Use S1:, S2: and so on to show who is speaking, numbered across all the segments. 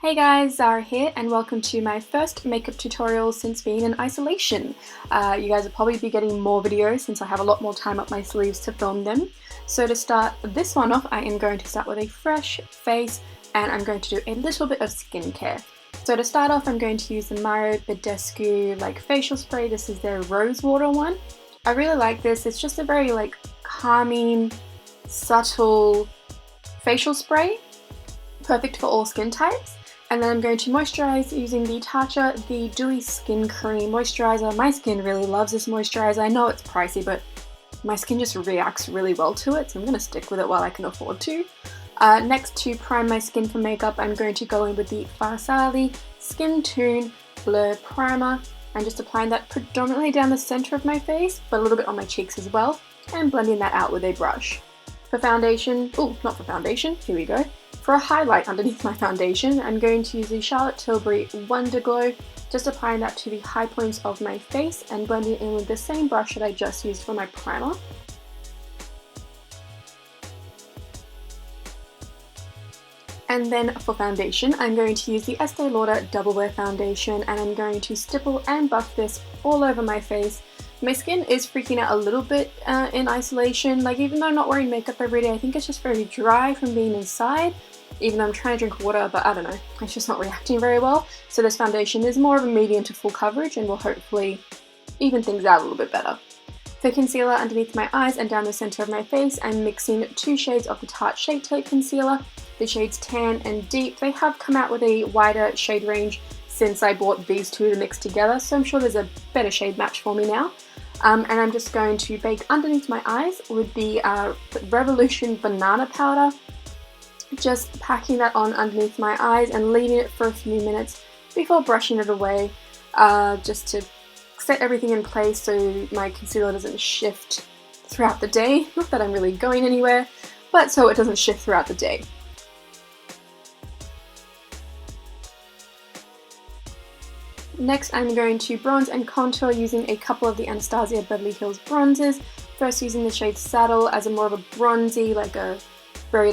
S1: Hey guys, Zara here and welcome to my first makeup tutorial since being in isolation. You guys will probably be getting more videos since I have a lot more time up my sleeves to film them. So to start this one off, I am going to start with a fresh face and I'm going to do a little bit of skincare. So to start off, I'm going to use the Mario Badescu facial spray. This is their rose water one. I really like this. It's just a very calming, subtle facial spray, perfect for all skin types. And then I'm going to moisturize using the Tatcha the Dewy Skin Cream Moisturizer. My skin really loves this moisturizer. I know it's pricey, but my skin just reacts really well to it, so I'm going to stick with it while I can afford to. Next, to prime my skin for makeup, I'm going to go in with the Farsali Skin Tune Blur Primer. I'm just applying that predominantly down the center of my face, but a little bit on my cheeks as well, and blending that out with a brush. For foundation, not for foundation, here we go. For a highlight underneath my foundation, I'm going to use the Charlotte Tilbury Wonder Glow, just applying that to the high points of my face and blending it in with the same brush that I just used for my primer. And then for foundation, I'm going to use the Estee Lauder Double Wear Foundation and I'm going to stipple and buff this all over my face. My skin is freaking out a little bit in isolation, even though I'm not wearing makeup every day, I think it's just very dry from being inside. Even though I'm trying to drink water, but I don't know, it's just not reacting very well. So this foundation is more of a medium to full coverage and will hopefully even things out a little bit better. For concealer underneath my eyes and down the center of my face, I'm mixing two shades of the Tarte Shape Tape Concealer, the shades Tan and Deep. They have come out with a wider shade range since I bought these two to mix together, so I'm sure there's a better shade match for me now. And I'm just going to bake underneath my eyes with the Revolution Banana Powder. Just packing that on underneath my eyes and leaving it for a few minutes before brushing it away, just to set everything in place so my concealer doesn't shift throughout the day. Not that I'm really going anywhere, but so it doesn't shift throughout the day. Next, I'm going to bronze and contour using a couple of the Anastasia Beverly Hills bronzers. First using the shade Saddle as a more of a bronzy, a very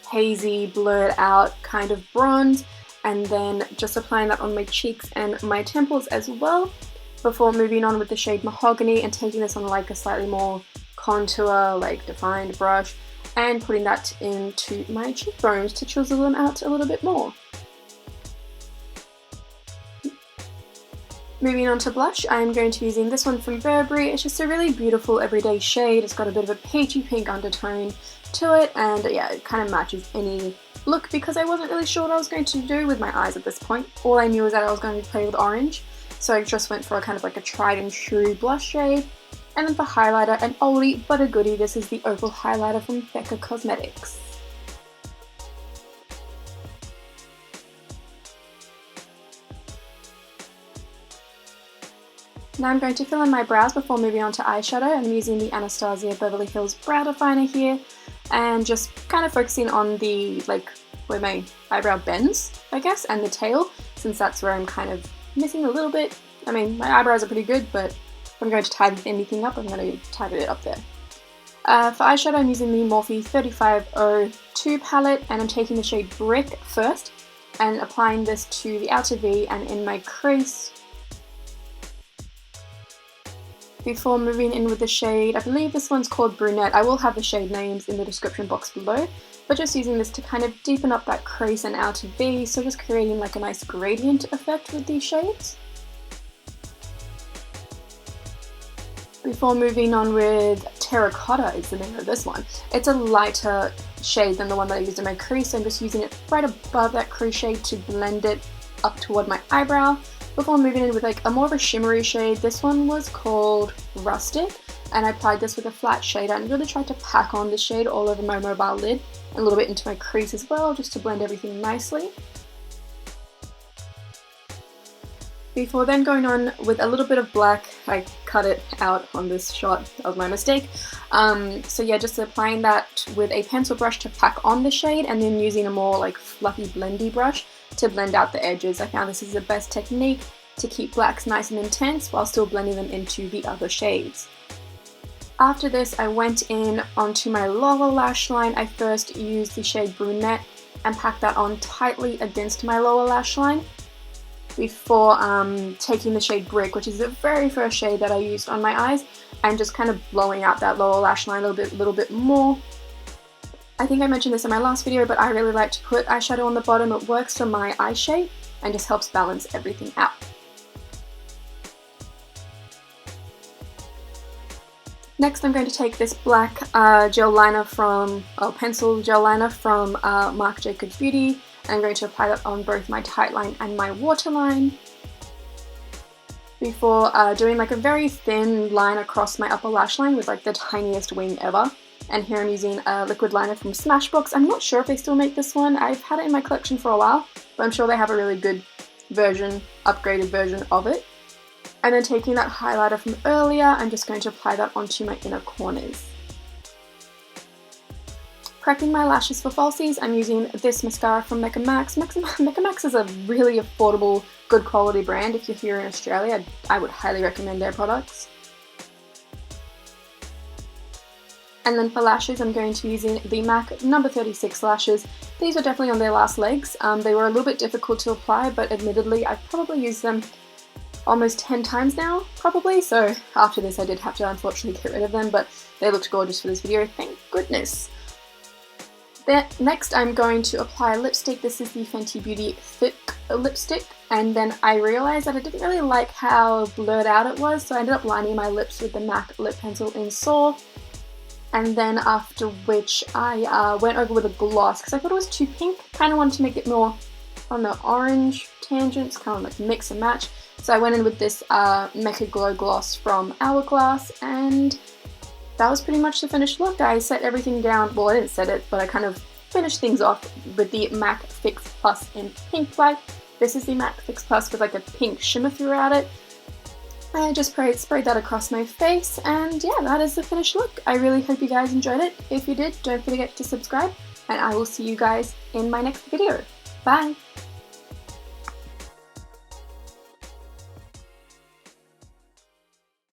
S1: hazy, blurred out kind of bronze, and then just applying that on my cheeks and my temples as well, before moving on with the shade Mahogany and taking this on a slightly more contour, defined brush, and putting that into my cheekbones to chisel them out a little bit more. Moving on to blush, I'm going to be using this one from Burberry. It's just a really beautiful everyday shade. It's got a bit of a peachy pink undertone to it, and yeah, it kind of matches any look because I wasn't really sure what I was going to do with my eyes at this point. All I knew was that I was going to play with orange, so I just went for a tried and true blush shade. And then for highlighter, an oldie but a goodie, this is the Opal highlighter from Becca Cosmetics. Now I'm going to fill in my brows before moving on to eyeshadow. I'm using the Anastasia Beverly Hills Brow Definer here and just kind of focusing on the, where my eyebrow bends, I guess, and the tail, since that's where I'm kind of missing a little bit. I mean, my eyebrows are pretty good, but if I'm going to tidy anything up, I'm going to tidy it up there. For eyeshadow, I'm using the Morphe 3502 palette, and I'm taking the shade Brick first and applying this to the outer V and in my crease, before moving in with the shade, I believe this one's called Brunette. I will have the shade names in the description box below, but just using this to kind of deepen up that crease and outer V, so just creating a nice gradient effect with these shades. Before moving on with Terracotta is the name of this one. It's a lighter shade than the one that I used in my crease, so I'm just using it right above that crease shade to blend it up toward my eyebrow. Before moving in with a more of a shimmery shade, this one was called Rustic, and I applied this with a flat shader and really tried to pack on the shade all over my mobile lid and a little bit into my crease as well, just to blend everything nicely. Before then going on with a little bit of black, I cut it out on this shot, that was my mistake. So yeah, just applying that with a pencil brush to pack on the shade and then using a more fluffy blendy brush to blend out the edges. I found this is the best technique to keep blacks nice and intense while still blending them into the other shades. After this, I went in onto my lower lash line. I first used the shade Brunette and pack that on tightly against my lower lash line before taking the shade Brick, which is the very first shade that I used on my eyes, and just kind of blowing out that lower lash line a little bit more. I think I mentioned this in my last video, but I really like to put eyeshadow on the bottom. It works for my eye shape and just helps balance everything out. Next, I'm going to take this black pencil gel liner from Marc Jacobs Beauty. I'm going to apply that on both my tight line and my waterline before doing like a very thin line across my upper lash line with like the tiniest wing ever. And here I'm using a liquid liner from Smashbox. I'm not sure if they still make this one. I've had it in my collection for a while, but I'm sure they have a really good version, upgraded version of it. And then taking that highlighter from earlier, I'm just going to apply that onto my inner corners. Prepping my lashes for falsies, I'm using this mascara from Mecca Max. Mecca Max is a really affordable, good quality brand. If you're here in Australia, I would highly recommend their products. And then for lashes, I'm going to be using the MAC number 36 lashes. These were definitely on their last legs. They were a little bit difficult to apply, but admittedly, I've probably used them almost 10 times now, probably. So after this, I did have to unfortunately get rid of them, but they looked gorgeous for this video, thank goodness. Next, I'm going to apply lipstick. This is the Fenty Beauty Thick lipstick, and then I realized that I didn't really like how blurred out it was, so I ended up lining my lips with the MAC lip pencil in Soar. And then after which I went over with a gloss because I thought it was too pink. Kind of wanted to make it more on the orange tangents, kind of like mix and match. So I went in with this Mecca Glow Gloss from Hourglass, and that was pretty much the finished look. I set everything down, well I didn't set it, but I kind of finished things off with the MAC Fix Plus in Pink Light. This is the MAC Fix Plus with like a pink shimmer throughout it. I just sprayed that across my face, and yeah, that is the finished look. I really hope you guys enjoyed it. If you did, don't forget to subscribe, and I will see you guys in my next video. Bye!